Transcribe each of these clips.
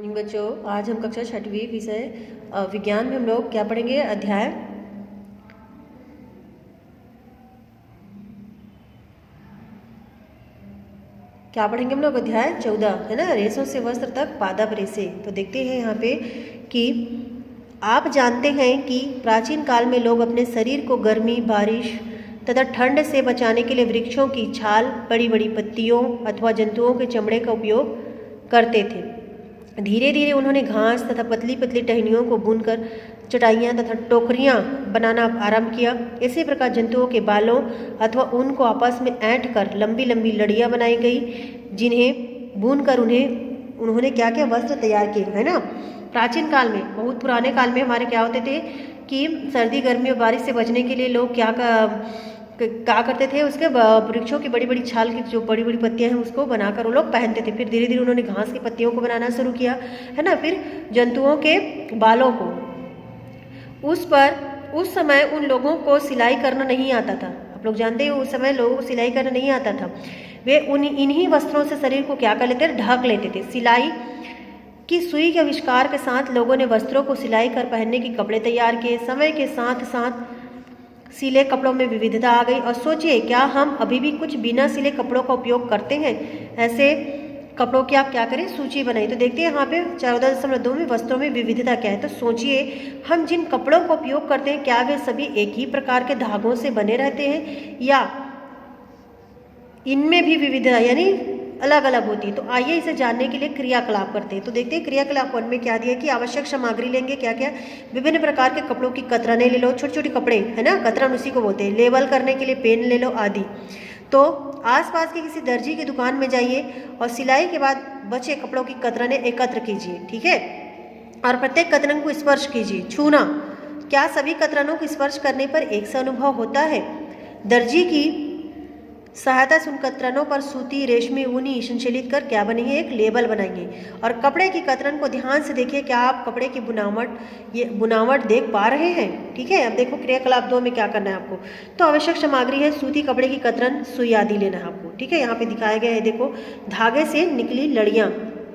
Morning बच्चों, आज हम कक्षा 6वीं विषय विज्ञान में हम लोग क्या पढ़ेंगे? अध्याय क्या पढ़ेंगे हम लोग? अध्याय 14 है ना, रेशों से वस्त्र तक पादप रेशे। तो देखते हैं यहाँ पे कि आप जानते हैं कि प्राचीन काल में लोग अपने शरीर को गर्मी, बारिश तथा ठंड से बचाने के लिए वृक्षों की छाल, बड़ी बड़ी पत्तियों अथवा जंतुओं के चमड़े का उपयोग करते थे। धीरे धीरे उन्होंने घास तथा पतली पतली टहनियों को बुनकर चटाइयाँ तथा टोकरियाँ बनाना आरंभ किया। इसी प्रकार जंतुओं के बालों अथवा ऊन को आपस में ऐंठ कर लंबी लंबी लड़ियाँ बनाई गई, जिन्हें बुनकर उन्होंने क्या क्या वस्त्र तैयार किए, है ना। प्राचीन काल में, बहुत पुराने काल में हमारे क्या होते थे कि सर्दी, गर्मी और बारिश से बचने के लिए लोग क्या करते थे, उसके वृक्षों की बड़ी बड़ी छाल की जो बड़ी बड़ी पत्तियां हैं उसको बनाकर वो लोग पहनते थे। फिर धीरे धीरे उन्होंने घास की पत्तियों को बनाना शुरू किया, है ना। फिर जंतुओं के बालों को, उस समय उन लोगों को सिलाई करना नहीं आता था। आप लोग जानते हैं उस समय लोगों को सिलाई करना नहीं आता था। वे इन्हीं वस्त्रों से शरीर को क्या कर लेते थे? ढक लेते थे। सिलाई की सुई के आविष्कार के साथ लोगों ने वस्त्रों को सिलाई कर पहनने के कपड़े तैयार किए। समय के साथ साथ सिले कपड़ों में विविधता आ गई। और सोचिए, क्या हम अभी भी कुछ बिना सिले कपड़ों का उपयोग करते हैं? ऐसे कपड़ों की आप क्या करें, सूची बनाइए। तो देखते हैं यहाँ पे 14.2 में वस्त्रों में विविधता क्या है। तो सोचिए, हम जिन कपड़ों का उपयोग करते हैं क्या वे सभी एक ही प्रकार के धागों से बने रहते हैं या इनमें भी विविधता यानी अलग अलग होती है? तो आइए इसे जानने के लिए क्रियाकलाप करते हैं। तो देखते हैं क्रियाकलाप 1 में क्या दिया कि आवश्यक सामग्री लेंगे। क्या क्या? विभिन्न प्रकार के कपड़ों की कतरनें ले लो, छोटे छोटे कपड़े, है ना, कतरन उसी को बोलते हैं। लेबल करने के लिए पेन ले लो आदि। तो आसपास के किसी दर्जी की दुकान में जाइए और सिलाई के बाद बचे कपड़ों की कतरनें एकत्र कीजिए, ठीक है। और प्रत्येक कतरन को स्पर्श कीजिए। छूना, क्या सभी कतरनों को स्पर्श करने पर एक सा अनुभव होता है? दर्जी की सहायता से उन कतरनों पर सूती, रेशमी, ऊनी संशोधित कर क्या बनेंगे? एक लेबल बनाएंगे। और कपड़े की कतरन को ध्यान से देखिए, क्या आप कपड़े की बुनावट देख पा रहे हैं? ठीक है। अब देखो क्रियाकलाप 2 में क्या करना है आपको। तो आवश्यक सामग्री है सूती कपड़े की कतरन, सुई आदि लेना है आपको, ठीक है। यहाँ पे दिखाया गया है, देखो, धागे से निकली लड़ियाँ।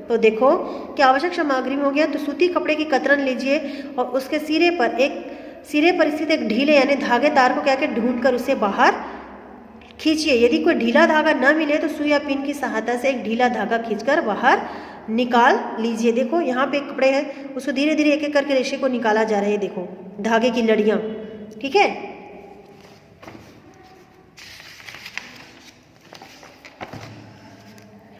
तो देखो क्या आवश्यक सामग्री में हो गया। तो सूती कपड़े की कतरन लीजिए और उसके सिरे पर स्थित एक ढीले यानी धागे तार को क्या के ढूंढ कर उसे बाहर खींचिए। यदि कोई ढीला धागा न मिले तो सुई या पिन की सहायता से एक ढीला धागा खींचकर बाहर निकाल लीजिए। देखो यहाँ पे कपड़े हैं, उसको धीरे धीरे एक एक करके रेशे को निकाला जा रहा है। देखो धागे की लड़ियाँ, ठीक है।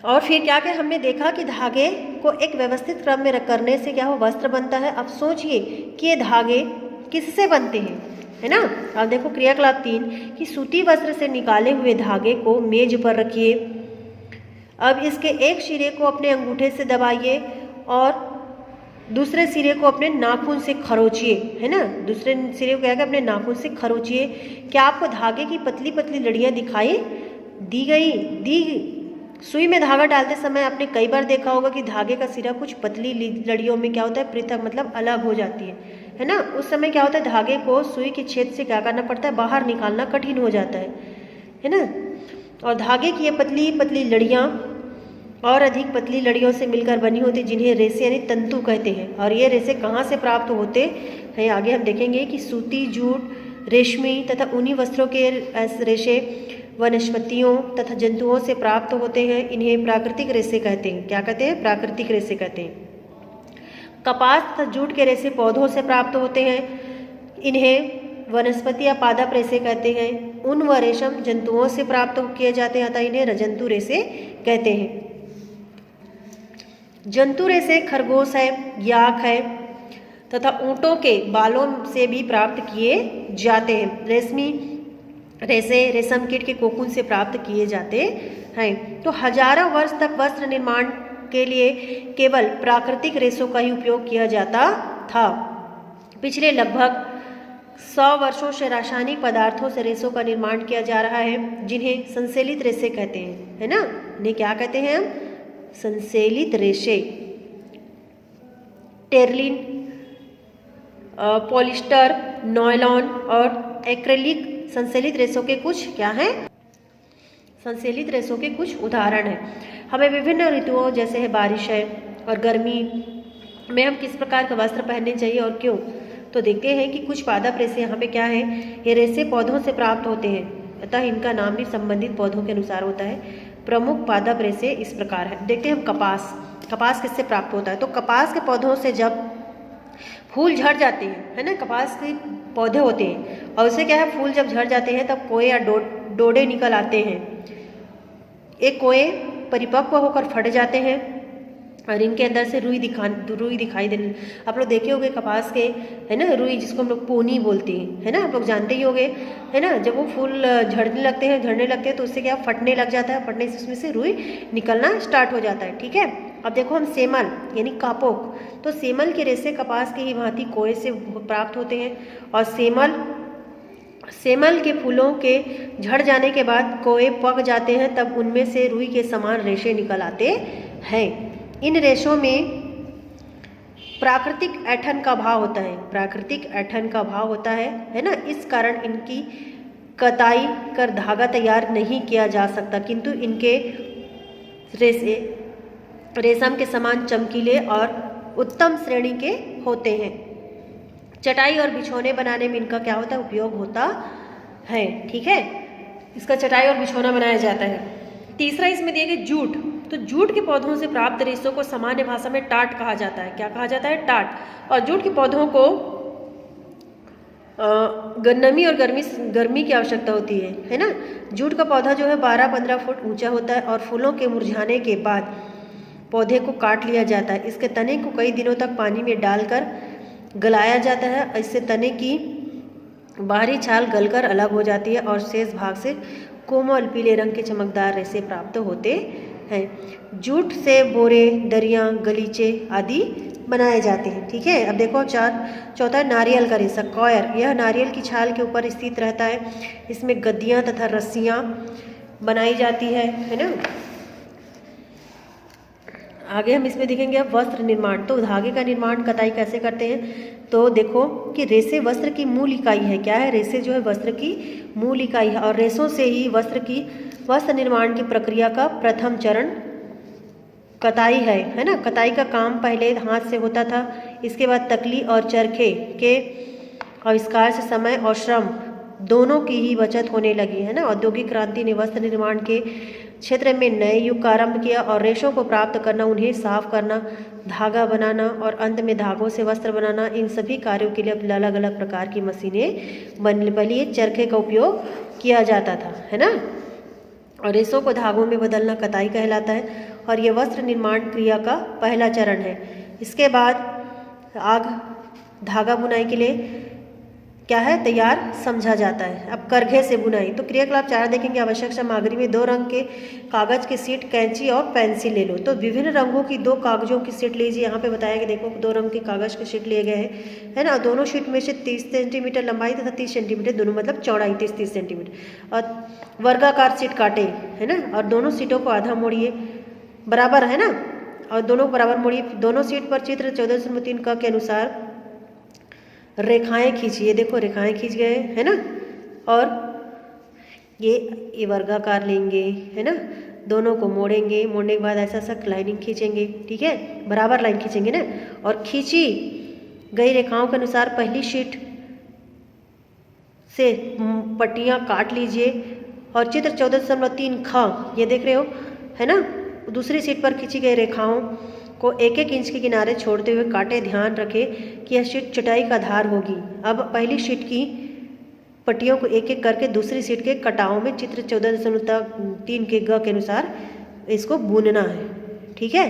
और फिर क्या क्या हमने देखा कि धागे को एक व्यवस्थित क्रम में करने से क्या हो, वस्त्र बनता है। अब सोचिए कि ये धागे किससे बनते हैं, है ना। अब देखो क्रियाकलाप 3 कि सूती वस्त्र से निकाले हुए धागे को मेज पर रखिए। अब इसके एक सिरे को अपने अंगूठे से दबाइए और दूसरे सिरे को अपने नाखून से खरोचिए, है ना। दूसरे सिरे को क्या है, अपने नाखून से खरोचिए। क्या आपको धागे की पतली पतली लड़ियाँ दिखाई दी? सुई में धागा डालते समय आपने कई बार देखा होगा कि धागे का सिरा कुछ पतली लड़ियों में क्या होता है, पृथक मतलब अलग हो जाती है ना। उस समय क्या होता है, धागे को सुई के छेद से क्या करना पड़ता है, बाहर निकालना कठिन हो जाता है ना। और धागे की ये पतली पतली लड़ियाँ और अधिक पतली लड़ियों से मिलकर बनी होती, जिन्हें रेशे यानी तंतु कहते हैं। और ये रेशे कहाँ से प्राप्त होते हैं, आगे हम देखेंगे कि सूती, जूट, रेशमी तथा ऊनी वस्त्रों के रेशे वनस्पतियों तथा जंतुओं से प्राप्त होते हैं। इन्हें प्राकृतिक रेशे कहते हैं। क्या कहते हैं? प्राकृतिक रेशे कहते हैं। कपास तथा जूट के रेशे पौधों से प्राप्त होते हैं। इन्हें वनस्पति या पादप रेशे कहते हैं। ऊन व रेशम जंतुओं से प्राप्त किए जाते हैं, अतः इन्हें रजंतु रेशे कहते हैं। जंतु रेशे खरगोश है, याक है तथा ऊँटों के बालों से भी प्राप्त किए जाते हैं। रेशमी रेशे रेशम कीट के कोकून से प्राप्त किए जाते हैं। तो हजारों वर्ष तक वस्त्र निर्माण के लिए केवल प्राकृतिक रेशों का ही उपयोग किया जाता था। पिछले लगभग 100 वर्षों से रासायनिक पदार्थों से रेशों का निर्माण किया जा रहा है, जिन्हें संश्लेषित रेशे कहते हैं, है ना। इन्हें क्या कहते हैं हम? संश्लेषित रेशे। टेर्लिन, पॉलिस्टर, नायलॉन और एक्रेलिक संश्लेषित रेशों के कुछ क्या हैं? संश्लेषित रेशों के कुछ उदाहरण हैं। हमें विभिन्न ऋतुओं जैसे है बारिश है और गर्मी में हम किस प्रकार का वस्त्र पहनने चाहिए और क्यों। तो देखते हैं कि कुछ पादप रेशे यहाँ पे क्या है, ये रेशे पौधों से प्राप्त होते हैं, अतः इनका नाम भी संबंधित पौधों के अनुसार होता है। प्रमुख पादप रेशे इस प्रकार है। देखते हैं हम कपास किससे प्राप्त होता है। तो कपास के पौधों से जब फूल झड़ जाते हैं, है ना, कपास के पौधे होते हैं और उससे क्या है, फूल जब झड़ जाते हैं तब कोए या डोडे निकल आते हैं। एक कोए परिपक्व होकर फट जाते हैं और इनके अंदर से रुई दिखाई देने। आप लोग देखे होंगे कपास के, है ना, रुई जिसको हम लोग पोनी बोलते हैं, है ना, आप लोग जानते ही होंगे, है ना। जब वो फूल झड़ने लगते हैं तो उससे क्या फटने लग जाता है, फटने से उसमें से रुई निकलना स्टार्ट हो जाता है। ठीक है, अब देखो हम सेमल यानी कापोक, तो सेमल के रेशे कपास के ही भांति कोए से प्राप्त होते हैं और सेमल के फूलों के झड़ जाने के बाद कोए पक जाते हैं, तब उनमें से रुई के समान रेशे निकल आते हैं। इन रेशों में प्राकृतिक ऐंठन का भाव होता है ना। इस कारण इनकी कताई कर धागा तैयार नहीं किया जा सकता, किंतु इनके रेशे रेशम के समान चमकीले और उत्तम श्रेणी के होते हैं। चटाई और बिछौने बनाने में इनका क्या होता है, उपयोग होता है। ठीक है, इसका चटाई और बिछौना बनाया जाता है। तीसरा इसमें दिया गया जूट, तो जूट के पौधों से प्राप्त रेशों को सामान्य भाषा में टाट कहा जाता है। क्या कहा जाता है, टाट। और जूट के पौधों को नमी और गर्मी की आवश्यकता होती है ना। जूट का पौधा जो है 12-15 फुट ऊंचा होता है और फूलों के मुरझाने के बाद पौधे को काट लिया जाता है। इसके तने को कई दिनों तक पानी में डालकर गलाया जाता है। इससे तने की बाहरी छाल गलकर अलग हो जाती है और शेष भाग से कोमल पीले रंग के चमकदार रेशे प्राप्त होते हैं। जूट से बोरे, दरियां, गलीचे आदि बनाए जाते हैं। ठीक है, अब देखो चौथा नारियल का रेशा, कॉयर। यह नारियल की छाल के ऊपर स्थित रहता है। इसमें गद्दियाँ तथा रस्सियाँ बनाई जाती है ना। आगे हम इसमें देखेंगे अब वस्त्र निर्माण। तो धागे का निर्माण कताई कैसे करते हैं, तो देखो कि रेशे वस्त्र की मूल इकाई है। क्या है, रेशे जो है वस्त्र की मूल इकाई है और रेशों से ही वस्त्र निर्माण की प्रक्रिया का प्रथम चरण कताई है ना। कताई का काम पहले हाथ से होता था, इसके बाद तकली और चरखे के आविष्कार से समय और श्रम दोनों की ही बचत होने लगी, है ना। औद्योगिक क्रांति ने वस्त्र निर्माण के क्षेत्र में नए युग का आरंभ किया और रेशों को प्राप्त करना, उन्हें साफ करना, धागा बनाना और अंत में धागों से वस्त्र बनाना, इन सभी कार्यों के लिए अब अलग अलग प्रकार की मशीनें बनने पड़ी। चरखे का उपयोग किया जाता था, है ना। और रेशों को धागों में बदलना कताई कहलाता है और यह वस्त्र निर्माण क्रिया का पहला चरण है। इसके बाद धागा बुनाई के लिए क्या है, तैयार समझा जाता है। अब करघे से बुनाई, तो क्रियाकलाप 4 देखेंगे। आवश्यक सामग्री में 2 रंग के कागज की शीट, कैंची और पेंसिल ले लो। तो विभिन्न रंगों की 2 कागजों की शीट लीजिए। यहाँ पे बताया कि देखो 2 रंग के कागज की शीट लिए गए हैं, है ना। दोनों शीट में से 30 सेंटीमीटर लंबाई तथा 30 सेंटीमीटर दोनों, मतलब चौड़ाई 30 सेंटीमीटर और वर्गाकार शीट काटे, है ना। और दोनों शीटों को आधा मोड़िए, बराबर, है ना, और दोनों बराबर मोड़िए। दोनों शीट पर चित्र 1403 क के अनुसार रेखाएं खींचिए। देखो रेखाएं खींच गए, है ना। और ये वर्गाकार लेंगे, है ना, दोनों को मोड़ेंगे, मोड़ने के बाद ऐसा लाइनिंग खींचेंगे। ठीक है, बराबर लाइन खींचेंगे ना। और खींची गई रेखाओं के अनुसार पहली शीट से पट्टियां काट लीजिए और चित्र 14.3 ख, ये देख रहे हो, है ना। दूसरी शीट पर खींची गई रेखाओं को 1-1 इंच के किनारे छोड़ते हुए काटे। ध्यान रखें कि यह शीट चटाई का आधार होगी। अब पहली शीट की पट्टियों को 1-1 करके दूसरी शीट के कटावों में चित्र 14.3 के ग के अनुसार इसको बुनना है। ठीक है।